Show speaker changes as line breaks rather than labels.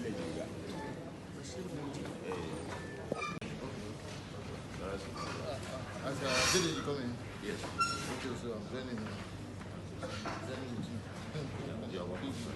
ile juga.
Did you come in?
Yes.
Okay, so I'm joining you.
You're welcome.